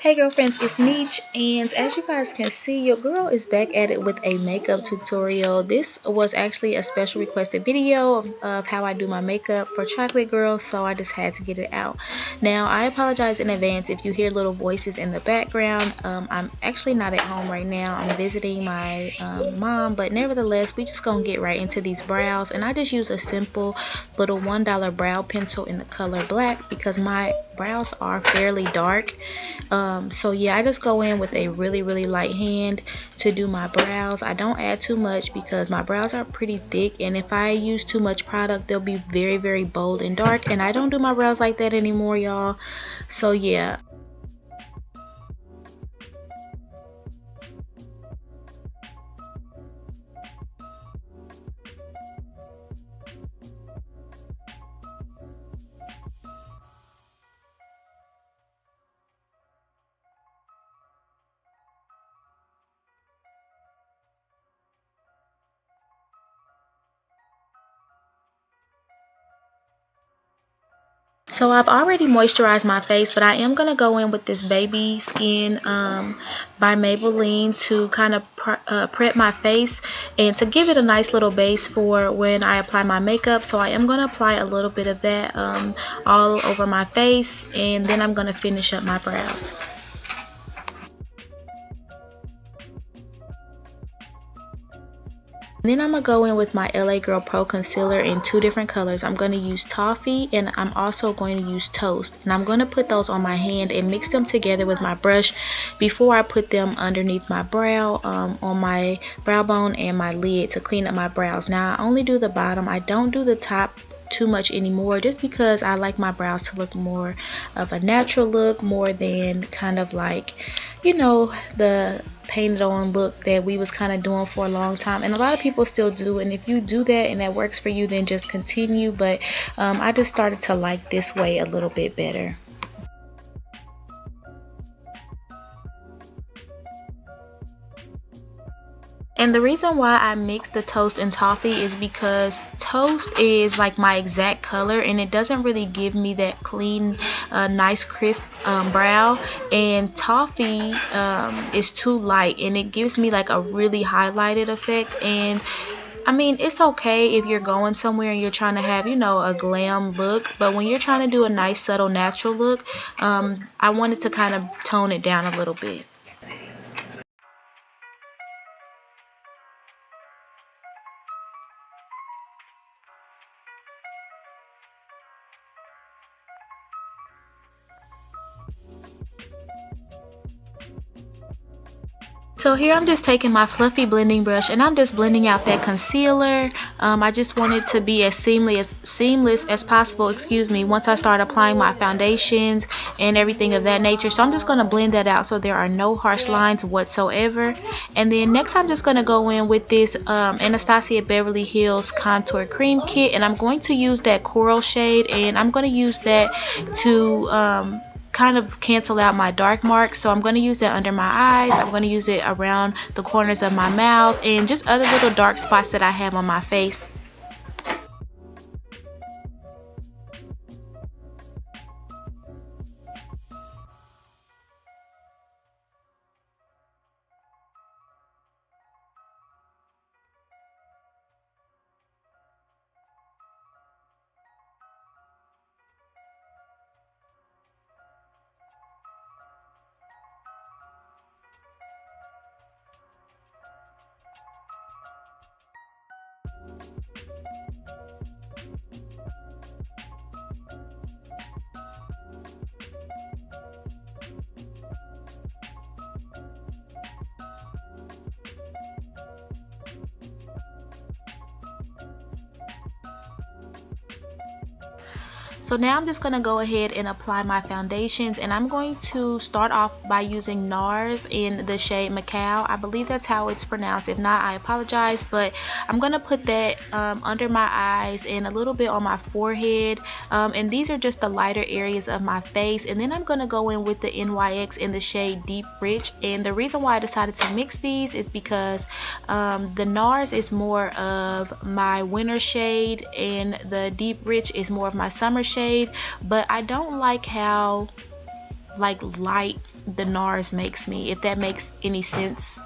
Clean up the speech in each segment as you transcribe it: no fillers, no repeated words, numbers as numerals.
Hey girlfriends, it's Meech, and as you guys can see, your girl is back at it with a makeup tutorial. This was actually a special requested video of how I do my makeup for chocolate girls, so I just had to get it out. Now, I apologize in advance if you hear little voices in the background. I'm actually not at home right now. I'm visiting my mom, but nevertheless, we just gonna get right into these brows, and I just use a simple little $1 brow pencil in the color black because my brows are fairly dark. So yeah, I just go in with a really light hand to do my brows. I don't add too much because my brows are pretty thick, and if I use too much product, they'll be very bold and dark, and I don't do my brows like that anymore, y'all. So yeah. So I've already moisturized my face, but I am going to go in with this Baby Skin by Maybelline to kind of prep my face and to give it a nice little base for when I apply my makeup. So I am going to apply a little bit of that all over my face, and then I'm going to finish up my brows. Then I'm going to go in with my LA Girl Pro Concealer in two different colors. I'm going to use Toffee, and I'm also going to use Toast. And I'm going to put those on my hand and mix them together with my brush before I put them underneath my brow, on my brow bone and my lid to clean up my brows. Now, I only do the bottom. I don't do the top too much anymore, just because I like my brows to look more of a natural look, more than kind of like, you know, the painted on look that we was kind of doing for a long time, and a lot of people still do. And if you do that and that works for you, then just continue. But I just started to like this way a little bit better. And the reason why I mix the Toast and Toffee is because Toast is like my exact color, and it doesn't really give me that clean, nice crisp brow. And Toffee is too light, and it gives me like a really highlighted effect. And I mean, it's okay if you're going somewhere and you're trying to have, you know, a glam look, but when you're trying to do a nice subtle natural look, I wanted to kind of tone it down a little bit. So here I'm just taking my fluffy blending brush, and I'm just blending out that concealer. I just want it to be as seamless as possible, excuse me, once I start applying my foundations and everything of that nature. So I'm just going to blend that out so there are no harsh lines whatsoever. And then next I'm just going to go in with this Anastasia Beverly Hills Contour Cream Kit, and I'm going to use that coral shade, and I'm going to use that to kind of cancel out my dark marks. So I'm going to use that under my eyes. I'm going to use it around the corners of my mouth and just other little dark spots that I have on my face. So now I'm just going to go ahead and apply my foundations, and I'm going to start off by using NARS in the shade Macao. I believe that's how it's pronounced. If not, I apologize, but I'm going to put that under my eyes and a little bit on my forehead, and these are just the lighter areas of my face. And then I'm going to go in with the NYX in the shade Deep Rich, and the reason why I decided to mix these is because the NARS is more of my winter shade and the Deep Rich is more of my summer shade, but I don't like how light the NARS makes me, if that makes any sense.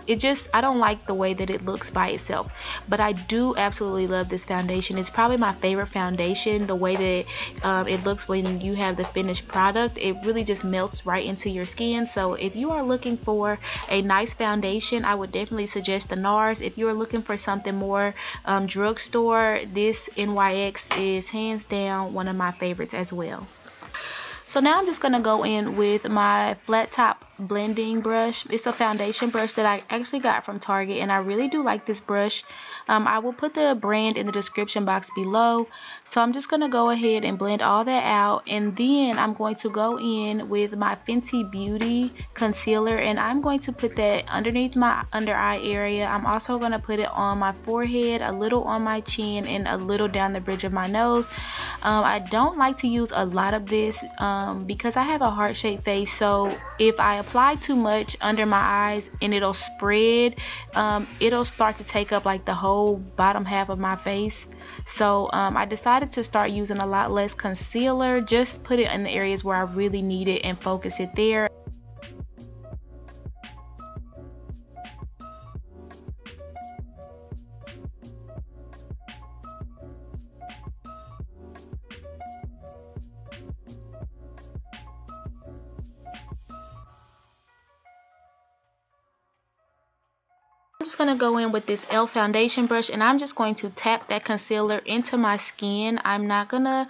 It just, I don't like the way that it looks by itself, but I do absolutely love this foundation. It's probably my favorite foundation. The way that it looks when you have the finished product, it really just melts right into your skin. So if you are looking for a nice foundation, I would definitely suggest the NARS. If you're looking for something more drugstore, this NYX is hands down one of my favorites as well. So now I'm just going to go in with my flat top blending brush. It's a foundation brush that I actually got from Target, and I really do like this brush. I will put the brand in the description box below. So I'm just going to go ahead and blend all that out, and then I'm going to go in with my Fenty Beauty concealer, and I'm going to put that underneath my under eye area. I'm also going to put it on my forehead, a little on my chin, and a little down the bridge of my nose. I don't like to use a lot of this because I have a heart-shaped face, so if I apply too much under my eyes and it'll spread, it'll start to take up like the whole bottom half of my face. So I decided to start using a lot less concealer, just put it in the areas where I really need it and focus it there. I'm just going to go in with this e.l.f. foundation brush, and I'm just going to tap that concealer into my skin. I'm not going to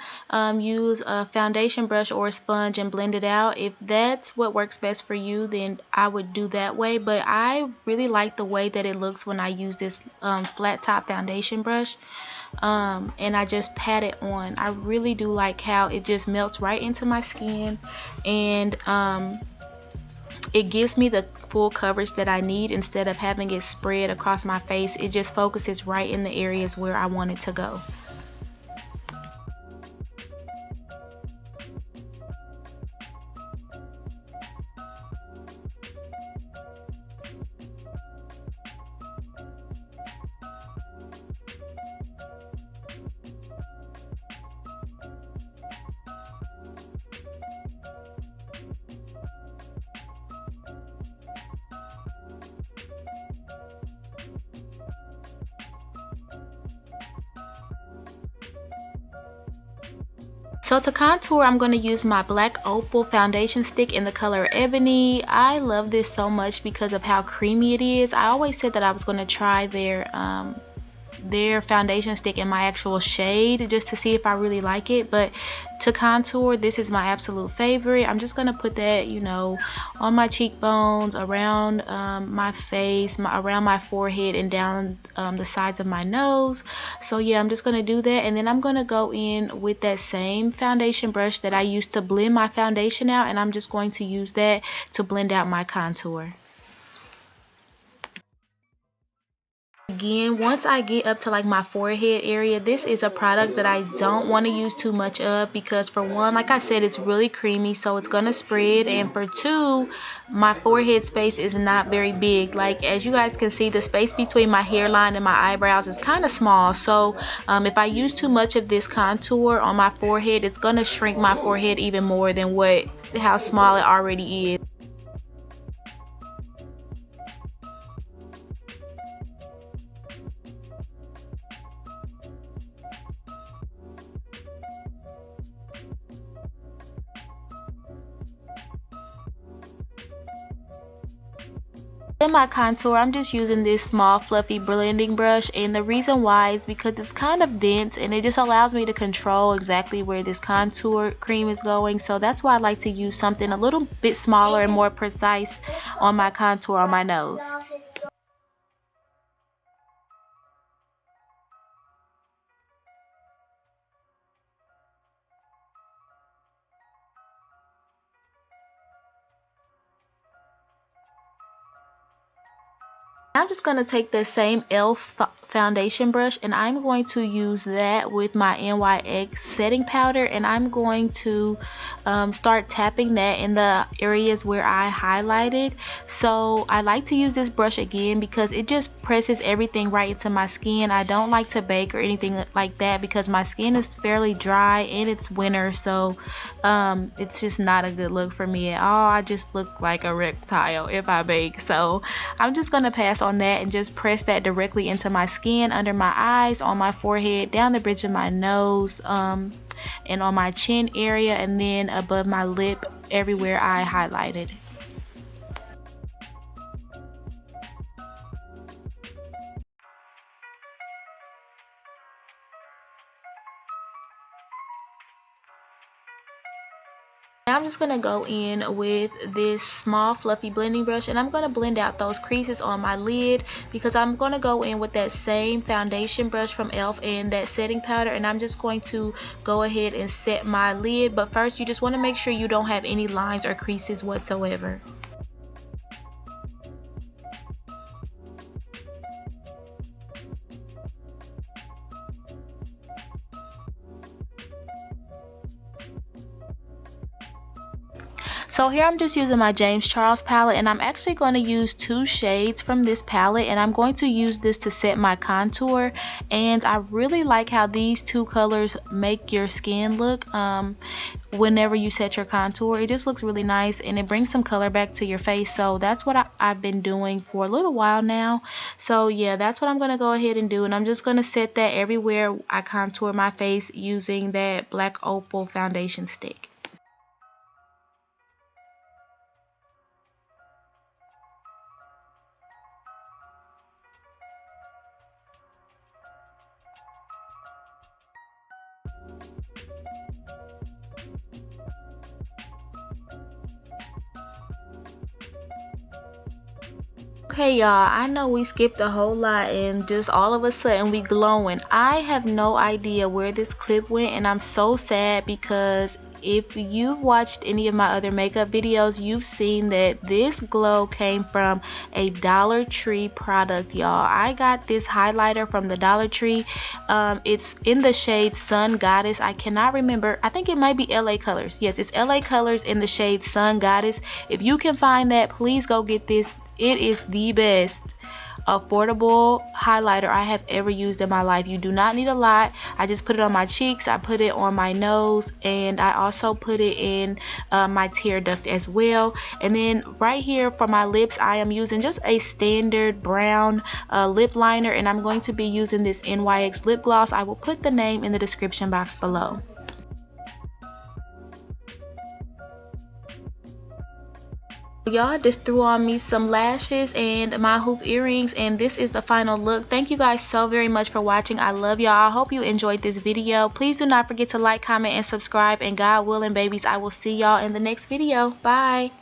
use a foundation brush or a sponge and blend it out. If that's what works best for you, then I would do that way. But I really like the way that it looks when I use this flat top foundation brush. And I just pat it on. I really do like how it just melts right into my skin, and it gives me the full coverage that I need instead of having it spread across my face. It just focuses right in the areas where I want it to go. So to contour, I'm going to use my Blk Opal foundation stick in the color Ebony. I love this so much because of how creamy it is. I always said that I was going to try their foundation stick in my actual shade just to see if I really like it, but to contour, this is my absolute favorite. I'm just gonna put that, you know, on my cheekbones, around my face, around my forehead, and down the sides of my nose. So yeah, I'm just gonna do that, and then I'm gonna go in with that same foundation brush that I used to blend my foundation out, and I'm just going to use that to blend out my contour. Again, once I get up to like my forehead area, this is a product that I don't want to use too much of because for one, like I said, it's really creamy, so it's gonna spread, and for two, my forehead space is not very big. Like as you guys can see, the space between my hairline and my eyebrows is kind of small, so if I use too much of this contour on my forehead, it's gonna shrink my forehead even more than how small it already is. In my contour, I'm just using this small fluffy blending brush, and the reason why is because it's kind of dense and it just allows me to control exactly where this contour cream is going. So that's why I like to use something a little bit smaller and more precise on my contour on my nose. I'm just going to take the same e.l.f. foundation brush, and I'm going to use that with my NYX setting powder, and I'm going to start tapping that in the areas where I highlighted. So I like to use this brush again because it just presses everything right into my skin. I don't like to bake or anything like that because my skin is fairly dry and it's winter, so it's just not a good look for me at all. I just look like a reptile if I bake. So I'm just gonna pass on that and just press that directly into my skin, under my eyes, on my forehead, down the bridge of my nose, and on my chin area, and then above my lip, everywhere I highlighted. Now I'm just going to go in with this small fluffy blending brush, and I'm going to blend out those creases on my lid because I'm going to go in with that same foundation brush from e.l.f. and that setting powder, and I'm just going to go ahead and set my lid. But first, you just want to make sure you don't have any lines or creases whatsoever. So here I'm just using my James Charles palette, and I'm actually going to use 2 shades from this palette, and I'm going to use this to set my contour. And I really like how these 2 colors make your skin look whenever you set your contour. It just looks really nice, and it brings some color back to your face. So that's what I've been doing for a little while now. So yeah, that's what I'm going to go ahead and do, and I'm just going to set that everywhere I contour my face using that Blk Opal foundation stick. Okay, y'all, I know we skipped a whole lot and just all of a sudden we glowing. I have no idea where this clip went, and I'm so sad because if you've watched any of my other makeup videos, you've seen that this glow came from a Dollar Tree product, y'all. I got this highlighter from the Dollar Tree. It's in the shade Sun Goddess. I cannot remember. I think it might be LA Colors. Yes, it's LA Colors in the shade Sun Goddess. If you can find that, please go get this. It is the best affordable highlighter I have ever used in my life. You do not need a lot. I just put it on my cheeks, I put it on my nose, and I also put it in my tear duct as well. And then right here for my lips, I am using just a standard brown lip liner, and I'm going to be using this NYX lip gloss. I will put the name in the description box below. Y'all, just threw on me some lashes and my hoop earrings, and this is the final look. Thank you guys so very much for watching. I love y'all. I hope you enjoyed this video. Please do not forget to like, comment, and subscribe, and God willing, babies, I will see y'all in the next video. Bye.